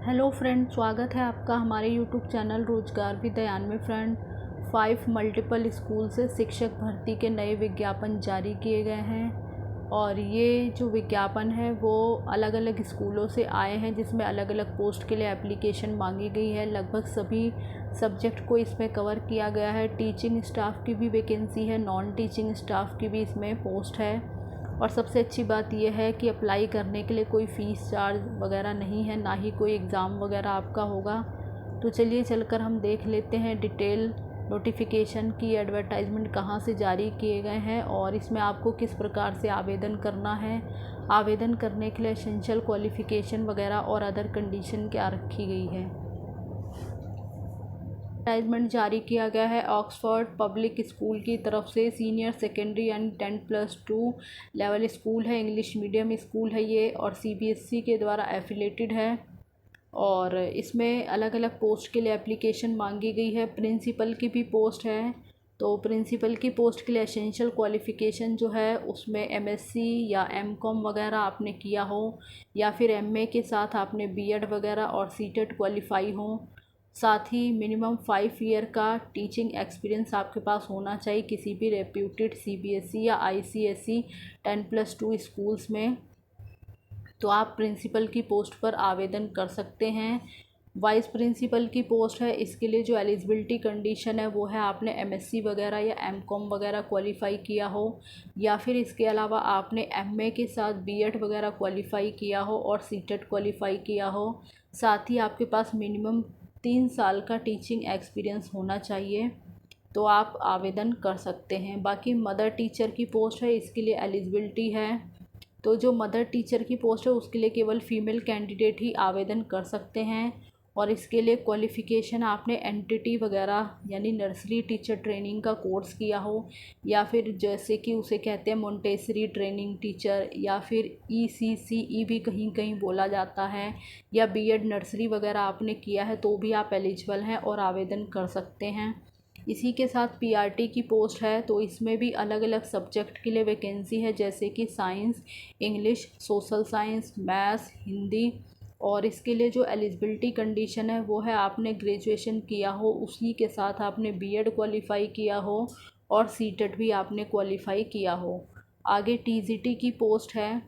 Hello friend, स्वागत है आपका हमारे यूट्यूब चैनल रोजगार विद्यान में। फ्रेंड, 5 मल्टीपल स्कूल से शिक्षक भर्ती के नए विज्ञापन जारी किए गए हैं और ये जो विज्ञापन है वो अलग अलग स्कूलों से आए हैं, जिसमें अलग अलग पोस्ट के लिए एप्लीकेशन मांगी गई है। लगभग सभी सब्जेक्ट को इसमें कवर किया गया है। टीचिंग स्टाफ की भी वैकेंसी है, नॉन टीचिंग स्टाफ की भी इसमें पोस्ट है। और सबसे अच्छी बात यह है कि अप्लाई करने के लिए कोई फ़ीस चार्ज वगैरह नहीं है, ना ही कोई एग्ज़ाम वगैरह आपका होगा। तो चलिए चलकर हम देख लेते हैं डिटेल नोटिफिकेशन की एडवर्टाइजमेंट कहाँ से जारी किए गए हैं और इसमें आपको किस प्रकार से आवेदन करना है। आवेदन करने के लिए एसेंशियल क्वालिफ़िकेशन वगैरह और अदर कंडीशन क्या रखी गई है। एडवर्टाइजमेंट जारी किया गया है ऑक्सफोर्ड पब्लिक स्कूल की तरफ से। Senior secondary and 10+2 level school है, इंग्लिश मीडियम स्कूल है ये और सीबीएसई के द्वारा एफिलेटेड है। और इसमें अलग अलग पोस्ट के लिए एप्लीकेशन मांगी गई है। प्रिंसिपल की भी पोस्ट है, तो प्रिंसिपल की पोस्ट के लिए एसेंशियल क्वालिफ़िकेशन जो है उसमें एमएससी या एमकॉम वगैरह आपने किया हो या फिर एमए के साथ आपने बीएड वगैरह और सीटेट क्वालिफाई हो। साथ ही मिनिमम 5 ईयर का टीचिंग एक्सपीरियंस आपके पास होना चाहिए किसी भी रेप्यूटेड सीबीएसई या आईसीएसई 10+2 स्कूल्स में। तो आप प्रिंसिपल की पोस्ट पर आवेदन कर सकते हैं। वाइस प्रिंसिपल की पोस्ट है, इसके लिए जो एलिजिबिलिटी कंडीशन है वो है आपने एमएससी वगैरह या एमकॉम वगैरह क्वालिफाई किया हो या फिर इसके अलावा आपने एमए के साथ बीएड वगैरह क्वालिफाई किया हो और सीटेट क्वालिफाई किया हो। साथ ही आपके पास मिनिमम 3 साल का टीचिंग एक्सपीरियंस होना चाहिए, तो आप आवेदन कर सकते हैं। बाकी मदर टीचर की पोस्ट है, इसके लिए एलिजिबिलिटी है। तो जो मदर टीचर की पोस्ट है उसके लिए केवल फीमेल कैंडिडेट ही आवेदन कर सकते हैं और इसके लिए क्वालिफ़िकेशन आपने एनटीटी वगैरह यानी नर्सरी टीचर ट्रेनिंग का कोर्स किया हो या फिर जैसे कि उसे कहते हैं मोंटेसरी ट्रेनिंग टीचर या फिर ईसीसीई भी कहीं कहीं बोला जाता है, या बीएड नर्सरी वगैरह आपने किया है तो भी आप एलिजिबल हैं और आवेदन कर सकते हैं। इसी के साथ पीआरटी की पोस्ट है, तो इसमें भी अलग अलग सब्जेक्ट के लिए वैकेंसी है, जैसे कि science, English, social science, maths, Hindi. और इसके लिए जो एलिजिबिलिटी कंडीशन है वो है आपने ग्रेजुएशन किया हो, उसी के साथ आपने बीएड क्वालिफाई किया हो और सीटेट भी आपने क्वालिफाई किया हो। आगे टीजीटी की पोस्ट है,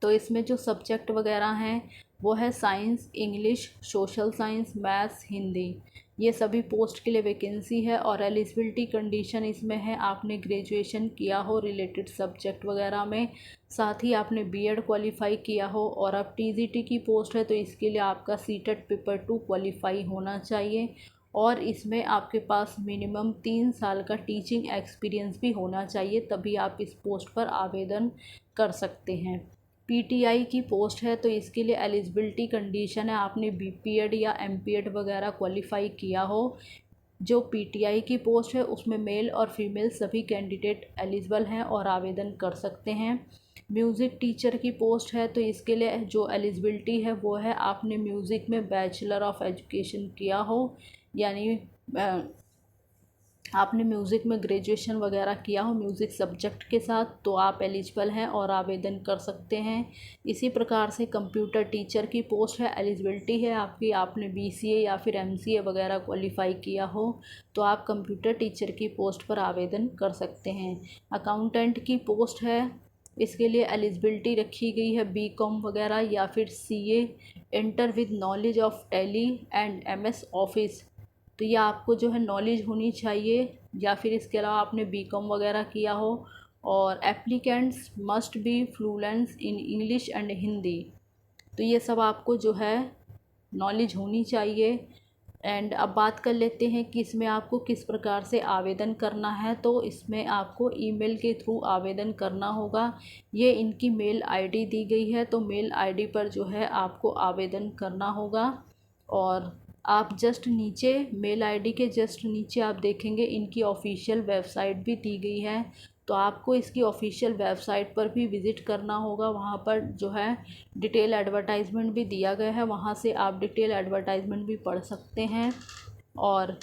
तो इसमें जो सब्जेक्ट वगैरह हैं वो है science, English, social science, maths, Hindi. ये सभी पोस्ट के लिए वैकेंसी है और एलिजिबिलिटी कंडीशन इसमें है आपने ग्रेजुएशन किया हो रिलेटेड सब्जेक्ट वगैरह में, साथ ही आपने बीएड क्वालिफाई किया हो। और अब टीजीटी की पोस्ट है, तो इसके लिए आपका सीटेट पेपर 2 क्वालिफाई होना चाहिए और इसमें आपके पास मिनिमम 3 साल का टीचिंग एक्सपीरियंस भी होना चाहिए, तभी आप इस पोस्ट पर आवेदन कर सकते हैं। पीटीआई की पोस्ट है, तो इसके लिए एलिजिबिलिटी कंडीशन है आपने बीपीएड या एमपीएड वगैरह क्वालिफाई किया हो। जो पीटीआई की पोस्ट है उसमें मेल और फीमेल सभी कैंडिडेट एलिजिबल हैं और आवेदन कर सकते हैं। म्यूज़िक टीचर की पोस्ट है, तो इसके लिए जो एलिजिबिलिटी है वो है आपने म्यूज़िक में बैचलर ऑफ एजुकेशन किया हो, यानी आपने म्यूज़िक में ग्रेजुएशन वगैरह किया हो म्यूज़िक सब्जेक्ट के साथ, तो आप एलिजिबल हैं और आवेदन कर सकते हैं। इसी प्रकार से कंप्यूटर टीचर की पोस्ट है, एलिजिबिलिटी है आपकी आपने बीसीए या फिर एमसीए वगैरह क्वालिफाई किया हो, तो आप कंप्यूटर टीचर की पोस्ट पर आवेदन कर सकते हैं। अकाउंटेंट की पोस्ट है, इसके लिए एलिजिबिलिटी रखी गई है बीकॉम वगैरह या फिर CA, inter with knowledge of tally and MS office. तो ये आपको जो है नॉलेज होनी चाहिए या फिर इसके अलावा आपने बीकॉम वगैरह किया हो। और applicants must be fluent in English and Hindi, तो ये सब आपको जो है नॉलेज होनी चाहिए। एंड अब बात कर लेते हैं कि इसमें आपको किस प्रकार से आवेदन करना है। तो इसमें आपको ईमेल के थ्रू आवेदन करना होगा। ये इनकी मेल आईडी दी गई है, तो मेल आईडी पर जो है आपको आवेदन करना होगा। और आप जस्ट नीचे मेल आईडी के जस्ट नीचे आप देखेंगे इनकी ऑफिशियल वेबसाइट भी दी गई है, तो आपको इसकी ऑफिशियल वेबसाइट पर भी विज़िट करना होगा। वहाँ पर जो है डिटेल एडवर्टाइजमेंट भी दिया गया है, वहाँ से आप डिटेल एडवर्टाइजमेंट भी पढ़ सकते हैं। और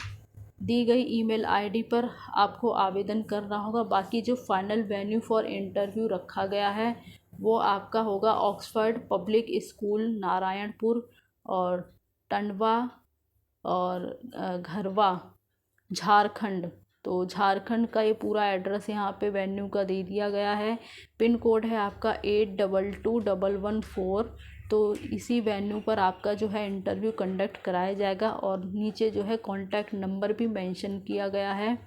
दी गई ईमेल आईडी पर आपको आवेदन करना होगा। बाकी जो फाइनल वेन्यू फॉर इंटरव्यू रखा गया है वो आपका होगा ऑक्सफोर्ड पब्लिक स्कूल नारायणपुर और टंडवा और घरवा, झारखंड। तो झारखंड का ये पूरा एड्रेस यहाँ पे वेन्यू का दे दिया गया है। पिन कोड है आपका 822114। तो इसी वेन्यू पर आपका जो है इंटरव्यू कंडक्ट कराया जाएगा और नीचे जो है कॉन्टैक्ट नंबर भी मेंशन किया गया है।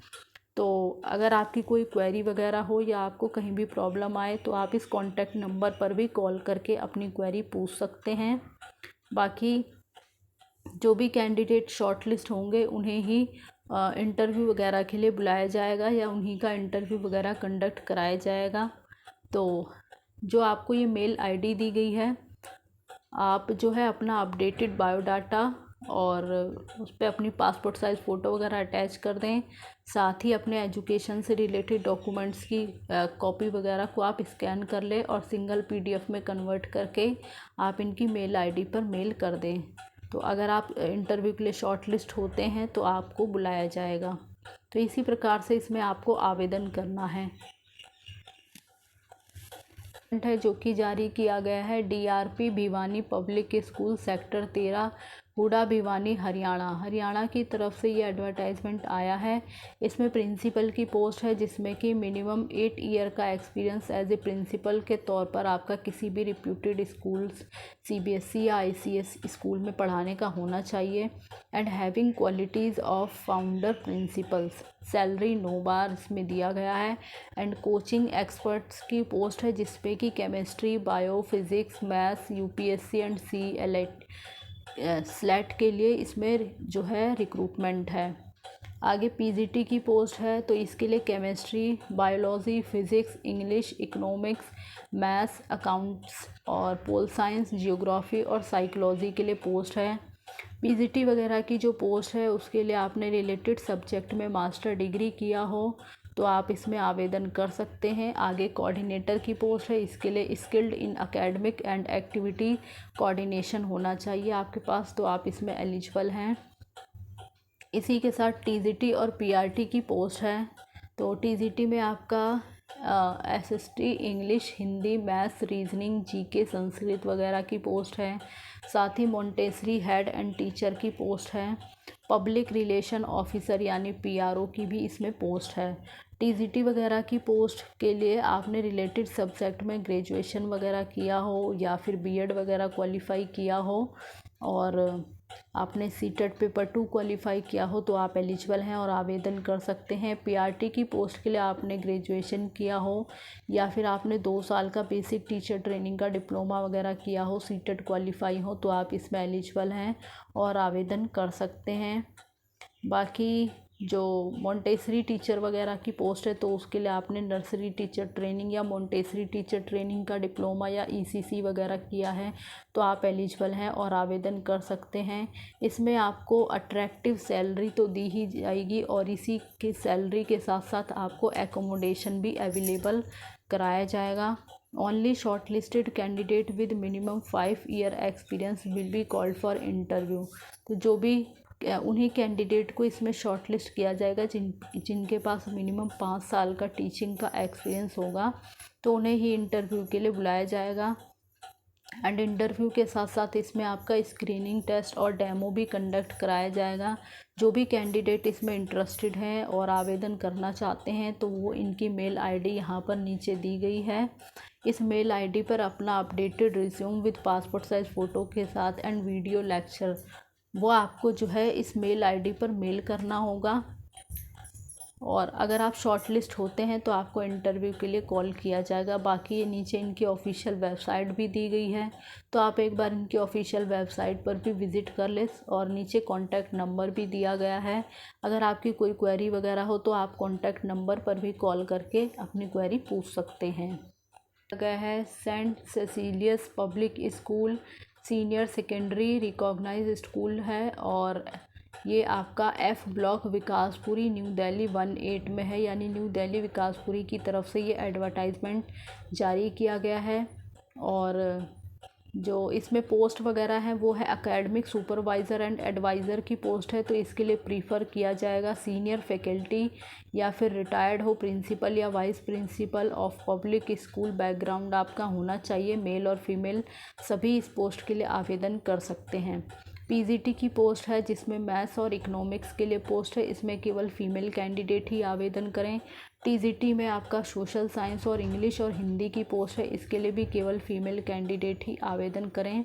तो अगर आपकी कोई क्वेरी वगैरह हो या आपको कहीं भी प्रॉब्लम आए तो आप इस कॉन्टैक्ट नंबर पर भी कॉल करके अपनी क्वेरी पूछ सकते हैं। बाकी जो भी कैंडिडेट शॉर्टलिस्ट होंगे उन्हें ही इंटरव्यू वगैरह के लिए बुलाया जाएगा या उन्हीं का इंटरव्यू वगैरह कंडक्ट कराया जाएगा। तो जो आपको ये मेल आईडी दी गई है, आप जो है अपना अपडेटेड बायोडाटा और उस पर अपनी पासपोर्ट साइज़ फ़ोटो वगैरह अटैच कर दें। साथ ही अपने एजुकेशन से रिलेटेड डॉक्यूमेंट्स की कॉपी वगैरह को आप स्कैन कर लें और सिंगल पीडीएफ में कन्वर्ट करके आप इनकी मेल आईडी पर मेल कर दें। तो अगर आप इंटरव्यू के लिए शॉर्ट लिस्ट होते हैं तो आपको बुलाया जाएगा। तो इसी प्रकार से इसमें आपको आवेदन करना है जो कि जारी किया गया है DRP Bhiwani public school sector 13 HUDA Bhiwani Haryana की तरफ से ये एडवर्टाइजमेंट आया है। इसमें प्रिंसिपल की पोस्ट है जिसमें कि मिनिमम 8 ईयर का एक्सपीरियंस एज ए प्रिंसिपल के तौर पर आपका किसी भी रिप्यूटेड स्कूल्स सीबीएसई या आईसीएस स्कूल में पढ़ाने का होना चाहिए and having qualities of founder principals. Salary no bar इसमें दिया गया है एंड कोचिंग एक्सपर्ट्स की पोस्ट है जिसपे कि chemistry, bio, physics, maths, UPSC and CLAT स्लेट के लिए इसमें जो है रिक्रूटमेंट है। आगे पीजीटी की पोस्ट है तो इसके लिए chemistry, biology, physics, English, economics, maths, accounts और पोल साइंस, जियोग्राफी और साइकोलॉजी के लिए पोस्ट है। पीजीटी वगैरह की जो पोस्ट है उसके लिए आपने रिलेटेड सब्जेक्ट में मास्टर डिग्री किया हो तो आप इसमें आवेदन कर सकते हैं। आगे कोऑर्डिनेटर की पोस्ट है, इसके लिए skilled in academic and activity coordination होना चाहिए आपके पास, तो आप इसमें एलिजिबल हैं। इसी के साथ टीजीटी और पीआरटी की पोस्ट है। तो टीजीटी में आपका SST English, Hindi, maths, reasoning, GK, Sanskrit वगैरह की पोस्ट है। साथ ही मोंटेसरी हेड एंड टीचर की पोस्ट है। पब्लिक रिलेशन ऑफिसर यानी पीआरओ की भी इसमें पोस्ट है। टीजीटी वगैरह की पोस्ट के लिए आपने रिलेटेड सब्जेक्ट में ग्रेजुएशन वगैरह किया हो या फिर बीएड वगैरह क्वालिफाई किया हो और आपने सीटेट पेपर 2 क्वालिफाई किया हो तो आप एलिजिबल हैं और आवेदन कर सकते हैं। पीआरटी की पोस्ट के लिए आपने ग्रेजुएशन किया हो या फिर आपने 2 साल का बेसिक टीचर ट्रेनिंग का डिप्लोमा वगैरह किया हो, सीटेट क्वालिफाई हो तो आप इसमें एलिजिबल हैं और आवेदन कर सकते हैं। बाकी जो मोंटेसरी टीचर वगैरह की पोस्ट है तो उसके लिए आपने नर्सरी टीचर ट्रेनिंग या मोंटेसरी टीचर ट्रेनिंग का डिप्लोमा या ईसीसी वगैरह किया है तो आप एलिजिबल हैं और आवेदन कर सकते हैं। इसमें आपको अट्रैक्टिव सैलरी तो दी ही जाएगी और इसी की सैलरी के साथ साथ आपको एकोमोडेशन भी अवेलेबल कराया जाएगा। Only short listed candidate with minimum 5 year experience will be called for interview. तो जो भी उन्हीं कैंडिडेट को इसमें शॉर्टलिस्ट किया जाएगा जिनके पास मिनिमम 5 साल का टीचिंग का एक्सपीरियंस होगा तो उन्हें ही इंटरव्यू के लिए बुलाया जाएगा। एंड इंटरव्यू के साथ साथ इसमें आपका स्क्रीनिंग टेस्ट और डेमो भी कंडक्ट कराया जाएगा। जो भी कैंडिडेट इसमें इंटरेस्टेड हैं और आवेदन करना चाहते हैं तो वो इनकी मेल आईडी यहाँ पर नीचे दी गई है। इस मेल आईडी पर अपना updated resume with passport size photo के साथ एंड वीडियो लेक्चर वो आपको जो है इस मेल आईडी पर मेल करना होगा और अगर आप शॉर्टलिस्ट होते हैं तो आपको इंटरव्यू के लिए कॉल किया जाएगा। बाकी ये नीचे इनकी ऑफिशियल वेबसाइट भी दी गई है तो आप एक बार इनकी ऑफिशियल वेबसाइट पर भी विज़िट कर लें और नीचे कॉन्टैक्ट नंबर भी दिया गया है। अगर आपकी कोई क्वेरी वगैरह हो तो आप कॉन्टैक्ट नंबर पर भी कॉल करके अपनी क्वेरी पूछ सकते हैं। गया है Saint Cecilia's public school senior secondary recognize school है और ये आपका F block Vikaspuri new Delhi 18 में है, यानी न्यू दिल्ली विकासपुरी की तरफ से ये एडवर्टाइजमेंट जारी किया गया है। और जो इसमें पोस्ट वगैरह है वो है एकेडमिक सुपरवाइज़र एंड एडवाइज़र की पोस्ट है, तो इसके लिए प्रीफर किया जाएगा सीनियर फैकल्टी या फिर रिटायर्ड हो प्रिंसिपल या vice principle of public school background आपका होना चाहिए। मेल और फीमेल सभी इस पोस्ट के लिए आवेदन कर सकते हैं। पीजीटी की पोस्ट है जिसमें मैथ्स और इकोनॉमिक्स के लिए पोस्ट है, इसमें केवल फीमेल कैंडिडेट ही आवेदन करें। टीजीटी में आपका सोशल साइंस और इंग्लिश और हिंदी की पोस्ट है, इसके लिए भी केवल फीमेल कैंडिडेट ही आवेदन करें।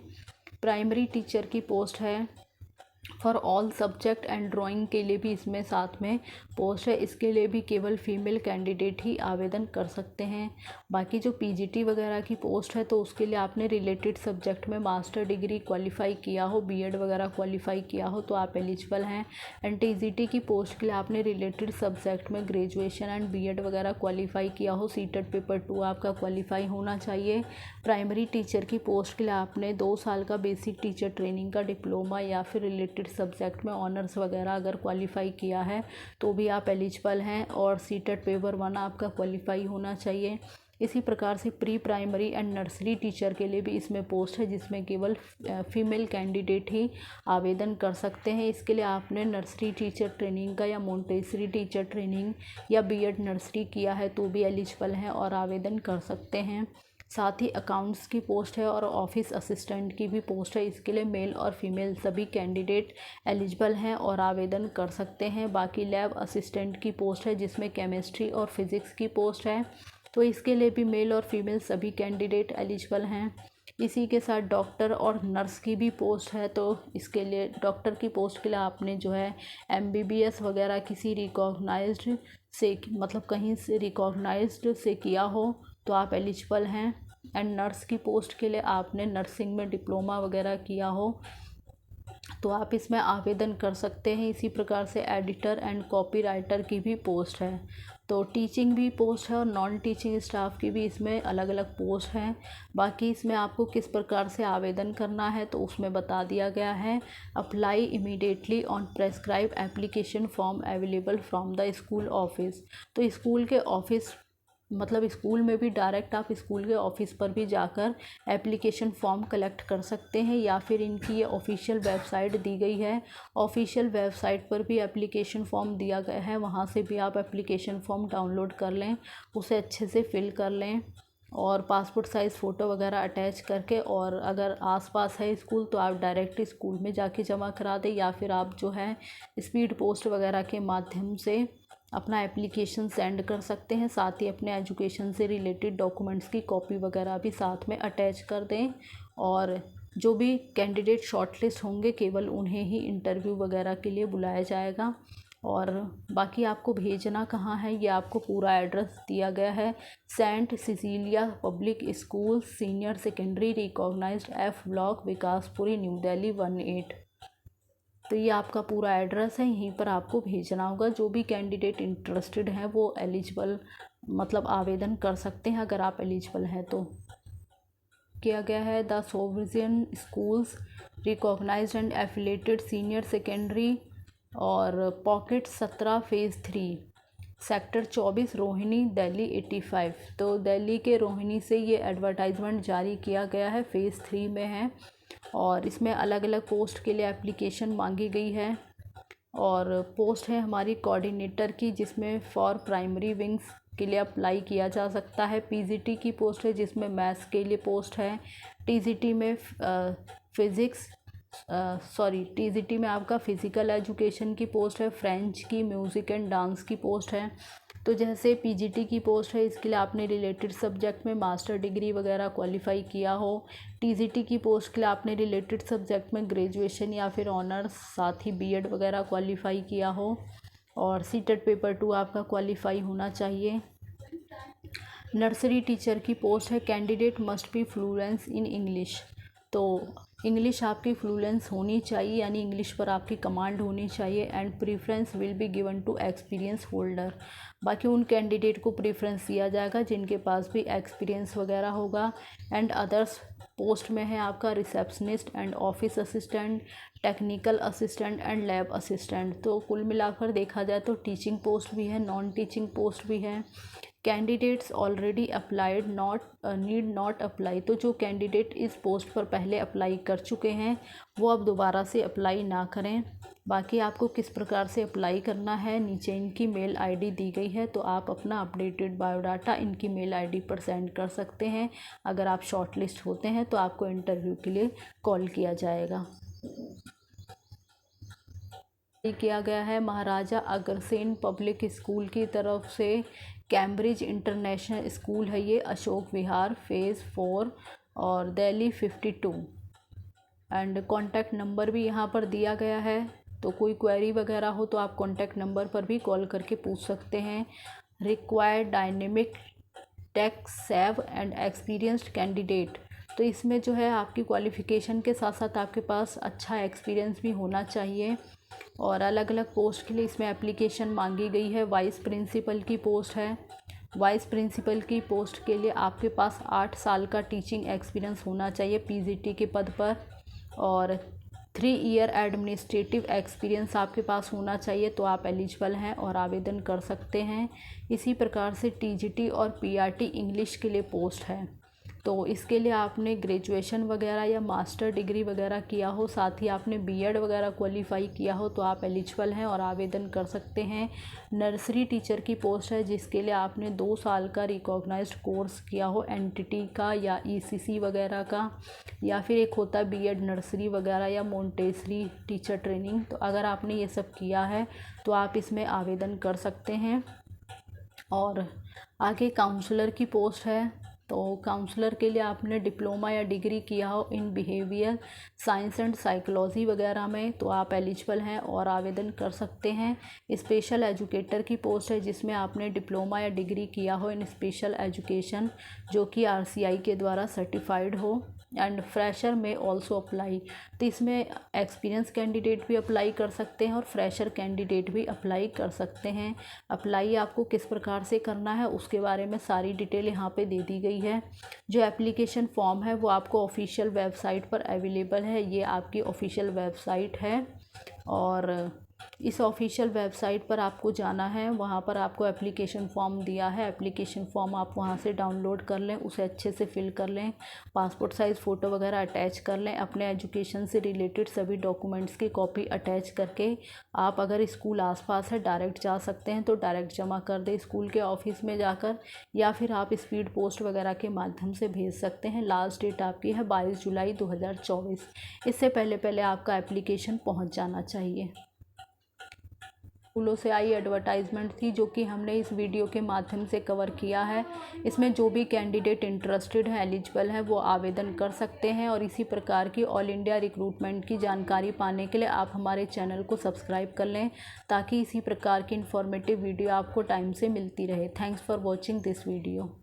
प्राइमरी टीचर की पोस्ट है for all subject and drawing के लिए भी इसमें साथ में पोस्ट है, इसके लिए भी केवल फीमेल कैंडिडेट ही आवेदन कर सकते हैं। बाकी जो पीजीटी वगैरह की पोस्ट है तो उसके लिए आपने रिलेटेड सब्जेक्ट में मास्टर डिग्री क्वालिफाई किया हो, बीएड वगैरह क्वालिफाई किया हो तो आप एलिजिबल हैं। एंड टीजीटी की पोस्ट के लिए आपने रिलेटेड सब्जेक्ट में ग्रेजुएशन एंड बीएड वगैरह क्वालिफाई किया हो, सीटेट पेपर 2 आपका क्वालिफाई होना चाहिए। प्राइमरी टीचर की पोस्ट के लिए आपने 2 साल का बेसिक टीचर ट्रेनिंग का डिप्लोमा या फिर रिलेटेड सब्जेक्ट में ऑनर्स वगैरह अगर क्वालिफाई किया है तो भी आप एलिजिबल हैं, और सीटेट पेपर 1 आपका क्वालिफाई होना चाहिए। इसी प्रकार से pre primary and nursery teacher के लिए भी इसमें पोस्ट है जिसमें केवल फीमेल कैंडिडेट ही आवेदन कर सकते हैं। इसके लिए आपने नर्सरी टीचर ट्रेनिंग का या मोंटेसरी टीचर ट्रेनिंग या बीएड नर्सरी किया है तो भी एलिजिबल हैं और आवेदन कर सकते हैं। साथ ही अकाउंट्स की पोस्ट है और ऑफिस असिस्टेंट की भी पोस्ट है, इसके लिए मेल और फीमेल सभी कैंडिडेट एलिजिबल हैं और आवेदन कर सकते हैं। बाकी लैब असिस्टेंट की पोस्ट है जिसमें केमिस्ट्री और फिज़िक्स की पोस्ट है, तो इसके लिए भी मेल और फीमेल सभी कैंडिडेट एलिजिबल हैं। इसी के साथ डॉक्टर और नर्स की भी पोस्ट है, तो इसके लिए डॉक्टर की पोस्ट के लिए आपने जो है एमबीबीएस वगैरह किसी रिकॉग्नाइज्ड से मतलब कहीं से रिकॉग्नाइज्ड से किया हो तो आप एलिजिबल हैं। एंड नर्स की पोस्ट के लिए आपने नर्सिंग में डिप्लोमा वगैरह किया हो तो आप इसमें आवेदन कर सकते हैं। इसी प्रकार से एडिटर एंड कॉपीराइटर की भी पोस्ट है। तो टीचिंग भी पोस्ट है और नॉन टीचिंग स्टाफ की भी इसमें अलग अलग पोस्ट हैं। बाकी इसमें आपको किस प्रकार से आवेदन करना है तो उसमें बता दिया गया है। Apply immediately on prescribe application form available from the school office. तो स्कूल के ऑफिस मतलब स्कूल में भी डायरेक्ट आप स्कूल के ऑफिस पर भी जाकर एप्लीकेशन फॉर्म कलेक्ट कर सकते हैं, या फिर इनकी ये ऑफिशियल वेबसाइट दी गई है, ऑफिशियल वेबसाइट पर भी एप्लीकेशन फॉर्म दिया गया है, वहाँ से भी आप एप्लीकेशन फॉर्म डाउनलोड कर लें, उसे अच्छे से फिल कर लें और पासपोर्ट साइज़ फ़ोटो वगैरह अटैच करके, और अगर आसपास है स्कूल तो आप डायरेक्ट स्कूल में जाके जमा करा दें, या फिर आप जो है स्पीड पोस्ट वगैरह के माध्यम से अपना एप्लीकेशन सेंड कर सकते हैं। साथ ही अपने एजुकेशन से रिलेटेड डॉक्यूमेंट्स की कॉपी वगैरह भी साथ में अटैच कर दें, और जो भी कैंडिडेट शॉर्टलिस्ट होंगे केवल उन्हें ही इंटरव्यू वगैरह के लिए बुलाया जाएगा। और बाकी आपको भेजना कहाँ है ये आपको पूरा एड्रेस दिया गया है। Saint Cecilia public school senior secondary recognised F block Vikaspuri new Delhi 18। तो ये आपका पूरा एड्रेस है, यहीं पर आपको भेजना होगा। जो भी कैंडिडेट इंटरेस्टेड हैं वो एलिजिबल मतलब आवेदन कर सकते हैं अगर आप एलिजिबल हैं तो। किया गया है the sovereign schools recognized and affiliated senior secondary और pocket 17 phase 3 sector 24 Rohini Delhi 85। तो दिल्ली के रोहिणी से ये एडवर्टाइजमेंट जारी किया गया है, फ़ेज़ 3 में है और इसमें अलग अलग पोस्ट के लिए एप्लीकेशन मांगी गई है। और पोस्ट है हमारी कोऑर्डिनेटर की जिसमें फॉर प्राइमरी विंग्स के लिए अप्लाई किया जा सकता है। पीजीटी की पोस्ट है जिसमें मैथ्स के लिए पोस्ट है। टीजीटी में टीजीटी में आपका फ़िज़िकल एजुकेशन की पोस्ट है। फ्रेंच की, म्यूज़िक एंड डांस की पोस्ट है। तो जैसे पीजीटी की पोस्ट है इसके लिए आपने रिलेटेड सब्जेक्ट में मास्टर डिग्री वगैरह क्वालिफाई किया हो। टीजीटी की पोस्ट के लिए आपने रिलेटेड सब्जेक्ट में ग्रेजुएशन या फिर ऑनर्स साथ ही बीएड वगैरह क्वालिफाई किया हो और सीटेट पेपर 2 आपका क्वालिफाई होना चाहिए। नर्सरी टीचर की पोस्ट है candidate must be fluence in English. तो इंग्लिश आपकी फ्लुएंस होनी चाहिए यानी इंग्लिश पर आपकी कमांड होनी चाहिए। And preference will be given to experience holder. बाकी उन कैंडिडेट को प्रीफ्रेंस दिया जाएगा जिनके पास भी एक्सपीरियंस वगैरह होगा। एंड अदर्स पोस्ट में है आपका receptionist and office assistant, technical assistant and lab assistant. तो कुल मिलाकर देखा जाए तो टीचिंग पोस्ट भी है, नॉन टीचिंग पोस्ट भी है। Candidates already applied not need not apply, तो जो कैंडिडेट इस पोस्ट पर पहले अप्लाई कर चुके हैं वो अब दोबारा से अप्लाई ना करें। बाकी आपको किस प्रकार से अप्लाई करना है, नीचे इनकी मेल आईडी दी गई है, तो आप अपना अपडेटेड बायोडाटा इनकी मेल आईडी पर सेंड कर सकते हैं। अगर आप शॉर्टलिस्ट होते हैं तो आपको इंटरव्यू के लिए कॉल किया जाएगा। किया गया है महाराजा अग्रसेन पब्लिक स्कूल की तरफ से, कैम्ब्रिज इंटरनेशनल स्कूल है ये, अशोक विहार फ़ेज़ 4 और दिल्ली 52। एंड कॉन्टैक्ट नंबर भी यहाँ पर दिया गया है, तो कोई क्वेरी वगैरह हो तो आप कॉन्टैक्ट नंबर पर भी कॉल करके पूछ सकते हैं। Required dynamic tech savvy and experienced candidate, तो इसमें जो है आपकी क्वालिफ़िकेशन के साथ साथ आपके पास अच्छा एक्सपीरियंस भी होना चाहिए। और अलग अलग पोस्ट के लिए इसमें एप्लीकेशन मांगी गई है। वाइस प्रिंसिपल की पोस्ट है। वाइस प्रिंसिपल की पोस्ट के लिए आपके पास 8 साल का टीचिंग एक्सपीरियंस होना चाहिए पीजीटी के पद पर, और 3 ईयर एडमिनिस्ट्रेटिव एक्सपीरियंस आपके पास होना चाहिए, तो आप एलिजिबल हैं और आवेदन कर सकते हैं। इसी प्रकार से टीजीटी और पीआरटी इंग्लिश के लिए पोस्ट है, तो इसके लिए आपने ग्रेजुएशन वगैरह या मास्टर डिग्री वगैरह किया हो, साथ ही आपने बीएड वगैरह क्वालिफाई किया हो, तो आप एलिजिबल हैं और आवेदन कर सकते हैं। नर्सरी टीचर की पोस्ट है, जिसके लिए आपने 2 साल का रिकॉग्नाइज्ड कोर्स किया हो एनटीटी का या ईसीसी वगैरह का, या फिर एक होता है बीएड नर्सरी वगैरह या मोंटेसरी टीचर ट्रेनिंग, तो अगर आपने ये सब किया है तो आप इसमें आवेदन कर सकते हैं। और आगे काउंसलर की पोस्ट है, तो काउंसलर के लिए आपने डिप्लोमा या डिग्री किया हो in behaviour science and psychology वगैरह में, तो आप एलिजिबल हैं और आवेदन कर सकते हैं। स्पेशल एजुकेटर की पोस्ट है, जिसमें आपने डिप्लोमा या डिग्री किया हो इन स्पेशल एजुकेशन, जो कि आरसीआई के द्वारा सर्टिफाइड हो। एंड फ्रेशर में ऑल्सो अप्लाई, तो इसमें एक्सपीरियंस कैंडिडेट भी अप्लाई कर सकते हैं और फ्रेशर कैंडिडेट भी अप्लाई कर सकते हैं। अप्लाई आपको किस प्रकार से करना है उसके बारे में सारी डिटेल यहाँ पे दे दी गई है। जो एप्लीकेशन फॉर्म है वो आपको ऑफिशियल वेबसाइट पर अवेलेबल है, ये आपकी ऑफिशियल वेबसाइट है, और इस ऑफिशियल वेबसाइट पर आपको जाना है। वहाँ पर आपको एप्लीकेशन फॉर्म दिया है, एप्लीकेशन फॉर्म आप वहाँ से डाउनलोड कर लें, उसे अच्छे से फिल कर लें, पासपोर्ट साइज़ फ़ोटो वगैरह अटैच कर लें, अपने एजुकेशन से रिलेटेड सभी डॉक्यूमेंट्स की कॉपी अटैच करके आप अगर स्कूल आसपास है डायरेक्ट जा सकते हैं तो डायरेक्ट जमा कर दें स्कूल के ऑफिस में जाकर, या फिर आप स्पीड पोस्ट वगैरह के माध्यम से भेज सकते हैं। लास्ट डेट आपकी है 22 जुलाई 2024। इससे पहले आपका एप्लीकेशन पहुँच जाना चाहिए। स्कूलों से आई एडवर्टाइजमेंट थी, जो कि हमने इस वीडियो के माध्यम से कवर किया है। इसमें जो भी कैंडिडेट इंटरेस्टेड है, एलिजिबल है, वो आवेदन कर सकते हैं। और इसी प्रकार की ऑल इंडिया रिक्रूटमेंट की जानकारी पाने के लिए आप हमारे चैनल को सब्सक्राइब कर लें, ताकि इसी प्रकार की इन्फॉर्मेटिव वीडियो आपको टाइम से मिलती रहे। Thanks for watching this video.